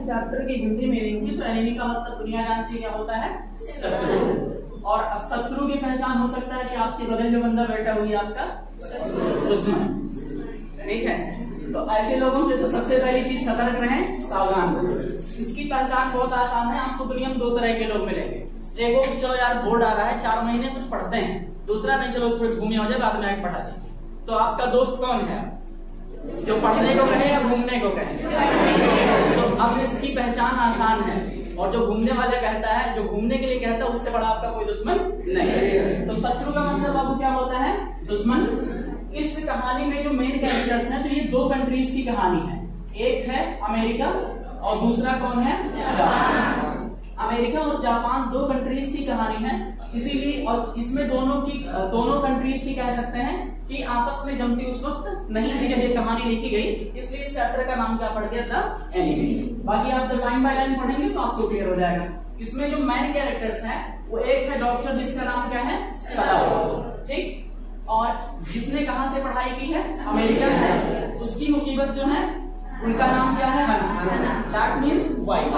Chapter की हिंदी में लिखी तो एनिमी का मतलब दुनिया जानती है क्या होता है, शत्रु। और शत्रु की पहचान हो सकता है कि आपके बगल में बंदा बैठा हुई आपका दुश्मन, ठीक है। तो ऐसे लोगों से तो सबसे पहली चीज सतर्क रहें, सावधान रहें। इसकी पहचान बहुत आसान है, आपको दुनिया में दो तरह के लोग मिलेंगे। एक वो चलो यार बोर्ड आ रहा है 4 महीने कुछ पढ़ते हैं, दूसरा नहीं चलो थोड़ी घूमे हो जाए बाद में आके पढ़ा दें। तो आपका दोस्त कौन है, जो पढ़ने को कहे या घूमने को कहे? तो अब इसकी पहचान आसान है, और जो घूमने वाले कहता है, जो घूमने के लिए कहता है, उससे बड़ा आपका कोई दुश्मन नहीं है। तो शत्रु का मतलब बाबू क्या होता है, दुश्मन। इस कहानी में जो मेन कैरेक्टर्स हैं, तो ये 2 कंट्रीज की कहानी है, एक है अमेरिका और दूसरा कौन है, जापान। अमेरिका और जापान 2 कंट्रीज की कहानी है, इसीलिए और इसमें दोनों कंट्रीज की कह सकते हैं कि आपस में जमती उस वक्त नहीं थी जब ये कहानी लिखी गई, इसलिए इस चैप्टर का नाम क्या पड़ गया, द एनिमी। बाकी आप जब लाइन बाय लाइन पढ़ेंगे तो आपको क्लियर हो जाएगा। इसमें जो मेन कैरेक्टर्स हैं वो एक है डॉक्टर जिसका नाम क्या है, सदाओ, ठीक, और जिसने कहां से पढ़ाई की है, अमेरिका से। उसकी मुसीबत जो है उनका नाम क्या है, हना, दैट मीन्स वाइफ,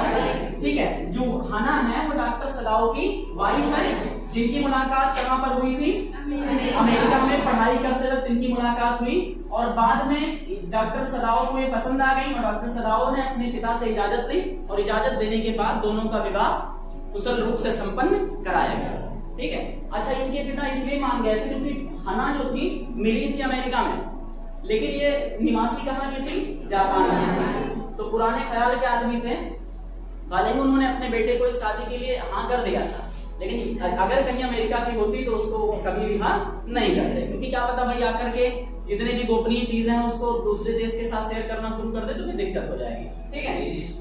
ठीक है। जो हना है वो डॉक्टर सदाओ की वाइफ है, जिनकी मुलाकात कहां पर हुई थी, अमेरिका में पढ़ाई करते वक्त इनकी मुलाकात हुई, और बाद में डॉक्टर सदाओ को ये पसंद आ गई और डॉक्टर सदाओ ने अपने पिता से इजाजत ली, और इजाजत देने के बाद दोनों का विवाह कुशल रूप से संपन्न कराया गया, ठीक है। अच्छा, इनके पिता इसलिए मान गए थे क्योंकि हना जो थी मिली थी अमेरिका में, लेकिन ये निवासी कहाँ की थी, जापान में। तो पुराने ख्याल के आदमी थे, हालांकि उन्होंने अपने बेटे को इस शादी के लिए हाँ कर दिया था, लेकिन अगर कहीं अमेरिका की होती तो उसको कभी भी हाँ नहीं करते, क्योंकि क्या पता भाई आकर के जितने भी गोपनीय चीजें हैं उसको दूसरे देश के साथ शेयर करना शुरू कर दे तो फिर दिक्कत हो जाएगी, ठीक है।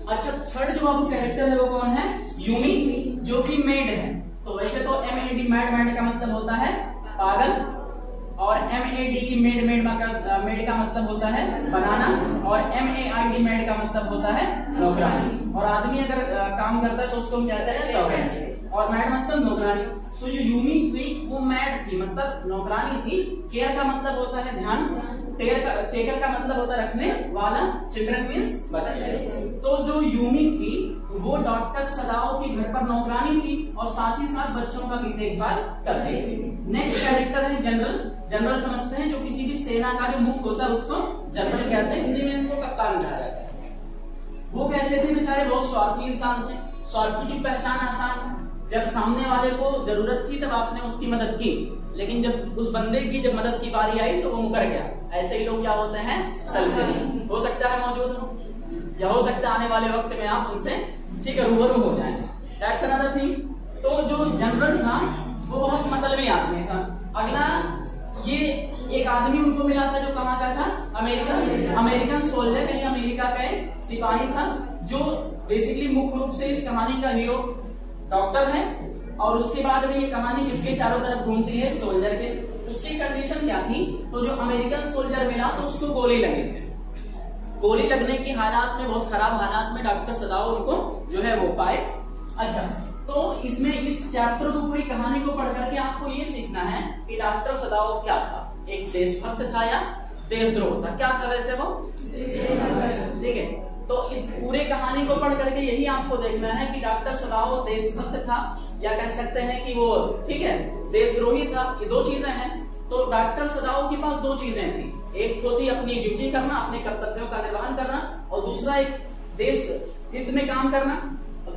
अच्छा, थर्ड जो आपको कैरेक्टर है वो कौन है, यूमी, जो कि मेड है। तो वैसे तो MAD मैड का मतलब होता है पागल, और MAD की मेड का मतलब होता है बनाना, और MAID मेड का मतलब होता है नौकरानी। और आदमी अगर काम करता है तो उसको हम कहते हैं सर्वेंट, और मैड मतलब नौकरानी। तो जो यूमी थी वो मैड थी, मतलब नौकरानी थी। केयर का मतलब होता है ध्यान, टेकर का मतलब होता है रखने वाला, चिल्ड्रन मीन्स बच्चे। तो जो यूमी थी वो डॉक्टर सदाओ के घर पर नौकरानी थी और साथ ही साथ बच्चों का भी देखभाल करती थी। नेक्स्ट कैरेक्टर है जनरल। जनरल समझते हैं जो किसी भी सेना का जो मुख्य होता है उसको जनरल कहते हैं, हिंदी में इनको कप्तान कहा जाता है। वो कैसे थे बेचारे, बहुत स्वार्थी इंसान थे। स्वार्थी की पहचान आसान है, जब सामने वाले को जरूरत थी तब आपने उसकी मदद की, लेकिन जब उस बंदे की जब मदद की बारी आई तो वो मुकर गया। ऐसे ही लोग क्या होते हैं, सेल्फिश। हो सकता है मौजूद हो, या हो सकता है आने वाले वक्त में आप उनसे ठीक है रूबरू हो जाएं। That's another thing. तो जो जनरल था वो बहुत मतलबी आदमी था। अगला ये एक आदमी उनको मिला था जो कहाँ का था, अमेरिकन सोल्जर, यानी अमेरिका का एक सिपाही था, जो बेसिकली मुख्य रूप से इस कहानी का हीरो डॉक्टर है। और उसके बाद में ये कहानी किसके चारों तरफ घूमती है, सोल्जर के। उसकी कंडीशन क्या थी, तो जो अमेरिकन सोल्जर मिला तो उसको गोली लगी थी। गोली लगने की हालात में, बहुत खराब हालात में डॉक्टर सदाओ उनको जो है वो पाए। अच्छा, तो इसमें इस चैप्टर को पूरी कहानी को पढ़ करके आपको ये सीखना है कि डॉक्टर सदाओ क्या था, एक देशभक्त था या देशद्रोह था, क्या था वैसे वो, ठीक है। तो इस पूरे कहानी को पढ़ करके यही आपको देखना है कि डॉक्टर सदाओ देशभक्त था या कह सकते हैं कि वो ठीक है देशद्रोही था। ये 2 चीजें हैं। तो डॉक्टर सदाओ के पास 2 चीजें थी, एक तो थी अपनी ड्यूटी करना, अपने कर्तव्यों का निर्वहन करना, और दूसरा एक देश हित में काम करना।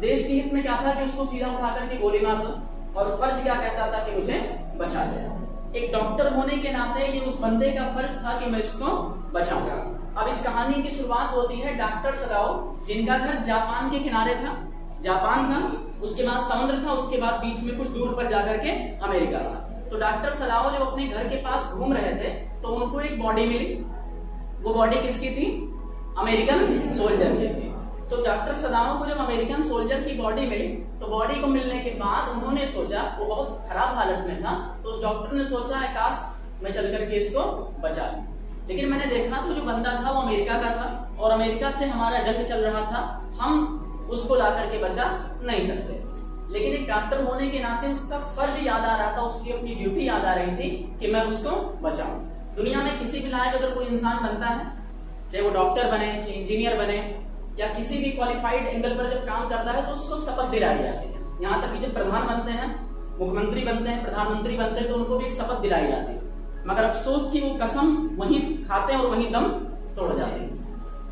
देश के हित में क्या था कि उसको सीधा उठा करके गोली मार दो, और फर्ज क्या कहता था कि मुझे बचा जाए। एक डॉक्टर होने के नाते ये उस बंदे का फर्ज था कि मैं इसको बचाऊंगा। अब इस कहानी की शुरुआत होती है डॉक्टर सदाओ, जिनका घर जापान के किनारे था, जापान था, उसके बाद समुद्र था, उसके बाद बीच में कुछ दूर पर जाकर के अमेरिका था। तो डॉक्टर सदाओ जब अपने घर के पास घूम रहे थे तो उनको एक बॉडी मिली। वो बॉडी किसकी थी, अमेरिकन सोल्जर की थी। तो डॉक्टर सदाओ को जब अमेरिकन सोल्जर की बॉडी मिली तो बॉडी को मिलने के बाद उन्होंने सोचा, वो बहुत खराब हालत में था, तो उस डॉक्टर ने सोचा काश मैं चल करके इसको बचा लूं। लेकिन मैंने देखा तो जो बंदा था वो अमेरिका का था और अमेरिका से हमारा जंग चल रहा था, हम उसको ला करके बचा नहीं सकते। लेकिन एक डॉक्टर होने के नाते उसका फर्ज याद आ रहा था, उसकी अपनी ड्यूटी याद आ रही थी कि मैं उसको बचाऊं। दुनिया में किसी भी लायक अगर कोई इंसान बनता है, चाहे वो डॉक्टर बने, चाहे इंजीनियर बने, या किसी भी क्वालिफाइड एंगल पर जब काम करता है तो उसको शपथ दिलाई जाती है। यहाँ तक कि जब प्रधान बनते हैं, मुख्यमंत्री बनते हैं, प्रधानमंत्री बनते हैं तो उनको भी एक शपथ दिलाई जाती है। मगर अफसोस कि वो कसम वहीं खाते हैं और वहीं दम तोड़ जाते हैं।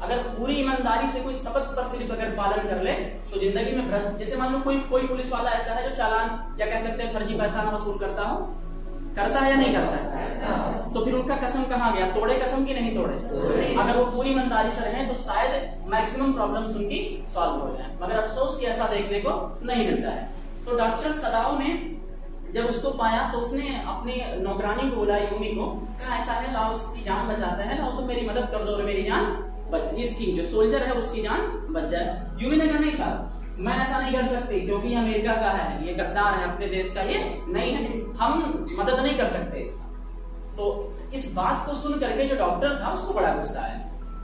अगर पूरी ईमानदारी से कोई शपथ पर सिर्फ अगर पालन कर ले तो जिंदगी में भ्रष्ट, जैसे मान लो कोई पुलिस वाला ऐसा है जो चालान या कह सकते हैं फर्जी पैसा वसूल करता हो, करता है या नहीं करता है, तो फिर उनका कसम कहाँ गया? तोड़े कसम की नहीं तोड़े। अगर वो पूरी ईमानदारी से रहे तो शायद मैक्सिमम प्रॉब्लम्स उनकी सॉल्व हो जाए, मगर अफसोस कि ऐसा देखने को नहीं मिलता है। तो डॉक्टर सदाव ने जब उसको पाया तो उसने अपनी नौकरानी को बोला, यूमी को, कहा ऐसा है लाओ उसकी जान बचाते हैं, लाओ तो मेरी मदद कर दो और मेरी जान इसकी जो सोल्जर है उसकी जान बच जाए। यूमी ने कहा नहीं साहब मैं ऐसा नहीं कर सकती क्योंकि अमेरिका का है, ये गद्दार है, अपने देश का ये नहीं है, हम मदद नहीं कर सकते इसका। तो इस बात को सुन करके जो डॉक्टर था उसको बड़ा गुस्सा आया।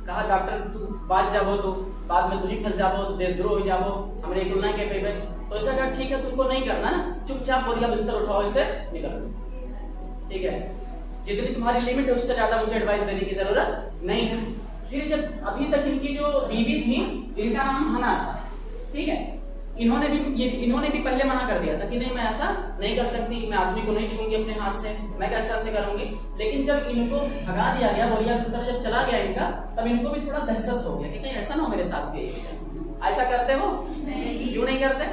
कहा डॉक्टर तू बात जाबो तो बाद में तू ही फंस जाबो, तो देशद्रोह हो जाबो, हमरे गुना के पे। तो ऐसा कहा ठीक है तुमको नहीं करना ना, चुपचाप बोरिया बिस्तर उठाओ, इससे निकल, ठीक है, जितनी तुम्हारी लिमिट है उससे ज्यादा मुझे एडवाइस देने की जरूरत नहीं है। फिर जब अभी तक इनकी जो बीवी थी जिनका नाम हना था, ठीक है, इन्होंने भी पहले मना कर दिया था कि नहीं मैं ऐसा नहीं कर सकती, मैं आदमी को नहीं छूंगी अपने हाथ से, मैं कैसे ऐसे करूंगी। लेकिन जब इनको भगा दिया गया, बोरिया बिस्तर जब चला गया इनका, तब इनको भी थोड़ा दहशत हो गया कि कहीं ऐसा ना हो मेरे साथ भी ऐसा करते हो, क्यों नहीं करते,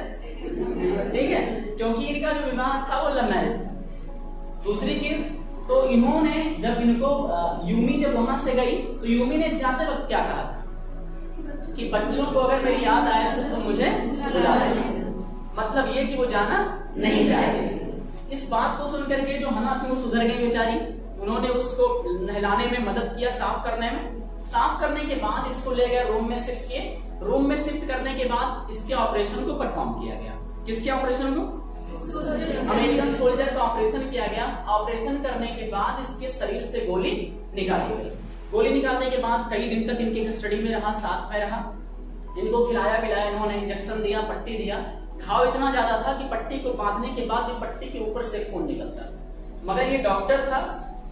ठीक है, क्योंकि इनका जो विवाह था वो लव मैरिज था। दूसरी चीज तो इन्होंने जब इनको यूमी जब वहां से गई तो यूमी ने जाते वक्त क्या कहा कि बच्चों को अगर मेरी याद आए तो मुझे बुला लेना, मतलब ये कि वो जाना नहीं चाहेगी। इस बात को सुनकर के जो हना थी वो सुधर गई बेचारी। उन्होंने उसको नहलाने में मदद किया, साफ करने में। साफ करने के बाद इसको ले गए रूम में शिफ्ट किए। रूम में शिफ्ट करने के बाद इसके ऑपरेशन को परफॉर्म किया गया। किसके ऑपरेशन को? अमेरिकन सोल्जर का ऑपरेशन किया गया। ऑपरेशन करने के बाद इसके शरीर से गोली निकाली गई। गोली निकालने के बाद कई दिन तक इनके कस्टडी में रहा, साथ में रहा। इनको खिलाया पिलाया, इन्होंने इंजेक्शन दिया, पट्टी दिया। घाव इतना ज्यादा था कि पट्टी को बांधने के बाद पट्टी के ऊपर से खून निकलता। मगर ये डॉक्टर था,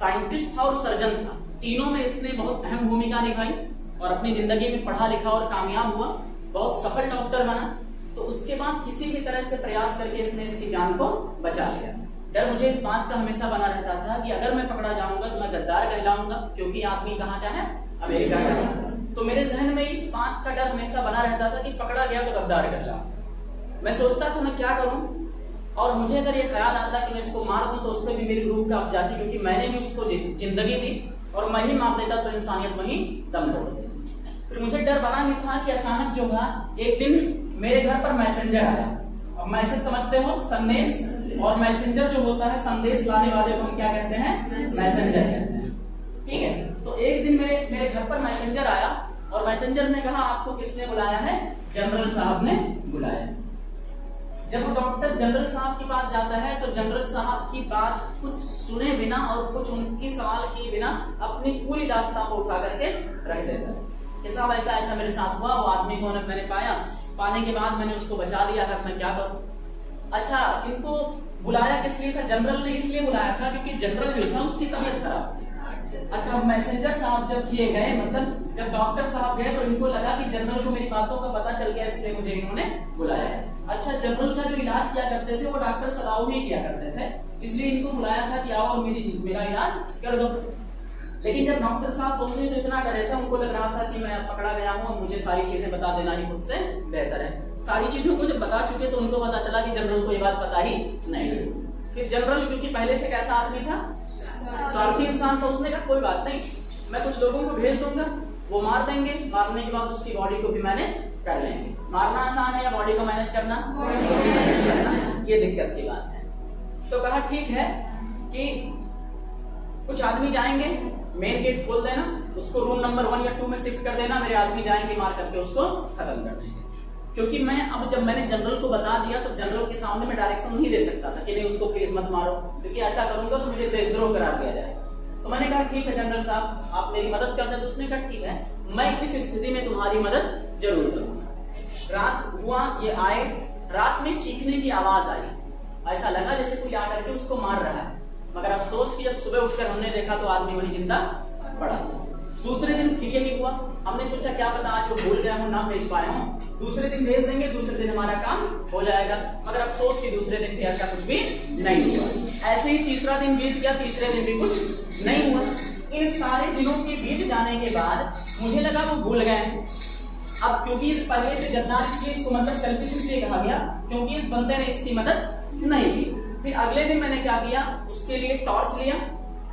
साइंटिस्ट था और सर्जन था। तीनों में इसने बहुत अहम भूमिका निभाई और अपनी जिंदगी में पढ़ा लिखा और कामयाब हुआ, बहुत सफल डॉक्टर बना। तो उसके बाद किसी भी तरह से प्रयास करके इसने इसकी जान को बचा लिया। डर मुझे इस बात का हमेशा बना रहता था कि अगर मैं पकड़ा जाऊंगा तो मैं गद्दार कहलाऊंगा, क्योंकि आदमी कहाँ का है? अमेरिका का है। तो मेरे जहन में इस बात का डर हमेशा बना रहता था कि पकड़ा गया तो गद्दार कहलाऊंगा। मैं सोचता था मैं क्या करूं, और मुझे अगर ये ख्याल आता कि मैं इसको मार दूं तो उसमें भी मेरी रूह कांप जाती, क्योंकि मैंने भी उसको जिंदगी दी और मैं ही मार देता तो इंसानियत वहीं दम तोड़ देती। फिर मुझे डर बना ही था कि अचानक जो था एक दिन मेरे घर पर मैसेंजर आया। और मैसेज समझते हो, संदेश, और मैसेंजर जो होता है संदेश लाने वाले को हम क्या कहते हैं? मैसेंजर कहते हैं, ठीक है। तो एक दिन मेरे घर पर मैसेंजर आया और मैसेंजर ने कहा आपको किसने बुलाया है? जनरल साहब ने बुलाया। जब वो डॉक्टर जनरल साहब के पास जाता है तो जनरल साहब की बात कुछ सुने बिना और कुछ उनकी सवाल किए बिना अपनी पूरी दास्तान को उठा करके रख देता है कि साहब ऐसा ऐसा मेरे साथ हुआ, वो आदमी को मैंने पाने के बाद मैंने उसको बचा लिया है, मैं क्या करूं? अच्छा, इनको बुलाया किस लिए था? जनरल ने इसलिए बुलाया था क्योंकि जनरल जो था उसकी तबीयत खराब थी। अच्छा, मैसेंजर साहब जब किए गए, मतलब जब डॉक्टर साहब गए तो इनको लगा कि जनरल को मेरी बातों का पता चल गया, इसलिए मुझे इन्होंने बुलाया। अच्छा, जनरल का जो इलाज किया करते थे वो डॉक्टर सदाऊ ही किया करते थे, इसलिए इनको बुलाया था कि आओ और मेरा इलाज कर दो। लेकिन जब डॉक्टर साहब पहुंचे तो इतना डरे थे, उनको लग रहा था कि मैं पकड़ा गया हूँ, मुझे सारी चीजें बता देना ही खुद से बेहतर है। सारी चीजों को जब बता चुके तो उनको पता चला कि जनरल को ये बात पता ही नहीं। फिर जनरल क्योंकि पहले से कैसा आदमी था, स्वार्थी इंसान था, उसने कहा कोई बात नहीं, मैं कुछ लोगों को भेज दूंगा, वो मार देंगे, मारने के बाद उसकी बॉडी को भी मैनेज कर लेंगे। मारना आसान है या बॉडी को मैनेज करना? ये दिक्कत की बात है। तो कहा ठीक है कि कुछ आदमी जाएंगे, मेन गेट खोल देना, उसको रूम नंबर 1 या 2 में शिफ्ट कर देना, मेरे आदमी जाएंगे, मार करके उसको खत्म कर देंगे। क्योंकि जब मैंने जनरल को बता दिया तो जनरल के सामने मैं डायरेक्शन नहीं दे सकता था कि नहीं उसको प्लीज मत मारो, क्योंकि ऐसा करूंगा तो मुझे देशद्रोह करार दिया जाएगा। तो मैंने कहा ठीक है जनरल साहब, आप मेरी मदद कर दें। तो उसने कहा ठीक है, मैं इस स्थिति में तुम्हारी मदद जरूर करूंगा। रात हुआ, ये आए, रात में चीखने की आवाज आई, ऐसा लगा जैसे कोई आकर के उसको मार रहा है, मगर अफसोस कि जब सुबह उठकर हमने देखा तो आदमी वही जिंदा पड़ा। दूसरे दिन फिर यही हुआ, हमने सोचा क्या पता आज वो भूल गए हो, ना भेज पाए हो, दूसरे दिन भेज देंगे, दूसरे दिन हमारा काम हो जाएगा। मगर अफसोस कि दूसरे दिन भी ऐसा कुछ भी नहीं हुआ। ऐसे ही तीसरा दिन बीत गया, तीसरे दिन भी कुछ नहीं हुआ। इन सारे दिनों के बीत जाने के बाद मुझे लगा वो भूल गए। अब क्योंकि पहले से जद्दार इसलिए इसको मतलब सेल्फिश इसलिए कहा गया क्योंकि इस बंदे ने इसकी मदद नहीं की। फिर अगले दिन मैंने क्या किया, उसके लिए टॉर्च लिया,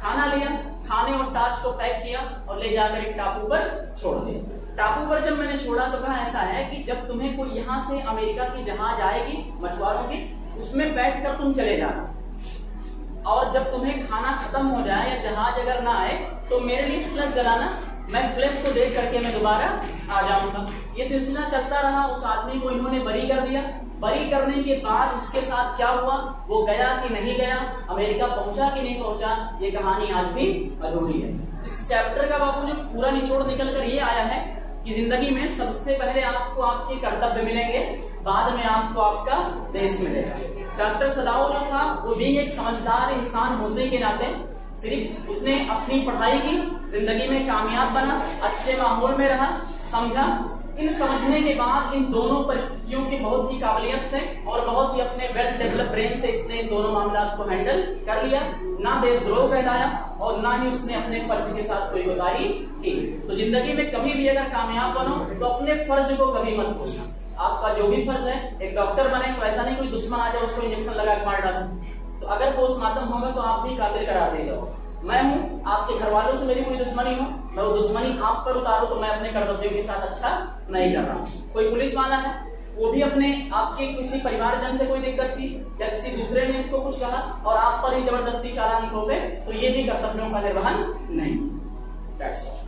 खाना लिया, खाने और टॉर्च को पैक किया और ले जाकर एक टापू पर छोड़ दिया। टापू पर जब मैंने छोड़ा तो कहा ऐसा है कि जब तुम्हें कोई यहाँ से अमेरिका की जहाज आएगी मछुआरों की, उसमें बैठ कर तुम चले जाना, और जब तुम्हें खाना खत्म हो जाए या जहाज अगर ना आए तो मेरे लिए फ्लैश जलाना, मैं फ्लैश को देख करके मैं दोबारा आ जाऊंगा। ये सिलसिला चलता रहा। उस आदमी को इन्होंने बरी कर दिया। बरी करने के बाद उसके साथ क्या हुआ, वो गया कि नहीं गया, अमेरिका पहुंचा कि नहीं पहुंचा, ये कहानी आज भी अधूरी है। इस चैप्टर का बाबू जो पूरा निचोड़ निकल कर ये आया है कि जिंदगी में सबसे पहले आपको आपके कर्तव्य मिलेंगे, बाद में आपको आपका देश मिलेगा। डॉक्टर सदाओ जो था वो भी एक समझदार इंसान होने के नाते सिर्फ उसने अपनी पढ़ाई की, जिंदगी में कामयाब बना, अच्छे माहौल में रहा, समझा। इन समझने के बाद इन दोनों परिस्थितियों की बहुत ही काबिलियत से और बहुत ही अपने वेल डेवलप ब्रेन से इसने इन दोनों मामलों को हैंडल कर लिया। ना देशद्रोह कहलाया और ना ही उसने अपने फर्ज के साथ कोई कोताही की। तो जिंदगी में कभी भी अगर कामयाब बनो तो अपने फर्ज को कभी मत भूलना। आपका जो भी फर्ज है, एक डॉक्टर बने तो ऐसा नहीं कोई दुश्मन आ जाए उसको इंजेक्शन लगा के मार डालो, तो अगर पोस्टमार्टम होगा तो आप भी कातिल करार दे दो। मैं हूँ, आपके घर वालों से मेरी कोई दुश्मनी हो, मैं वो दुश्मनी आप पर उतारूं तो मैं अपने कर्तव्यों के साथ अच्छा नहीं कर रहा हूँ। कोई पुलिस वाला है, वो भी अपने आपके किसी परिवारजन से कोई दिक्कत थी या किसी दूसरे ने इसको कुछ कहा और आप पर ही जबरदस्ती चालान ठोके, तो ये भी कर्तव्यों का निर्वहन नहीं। That's all.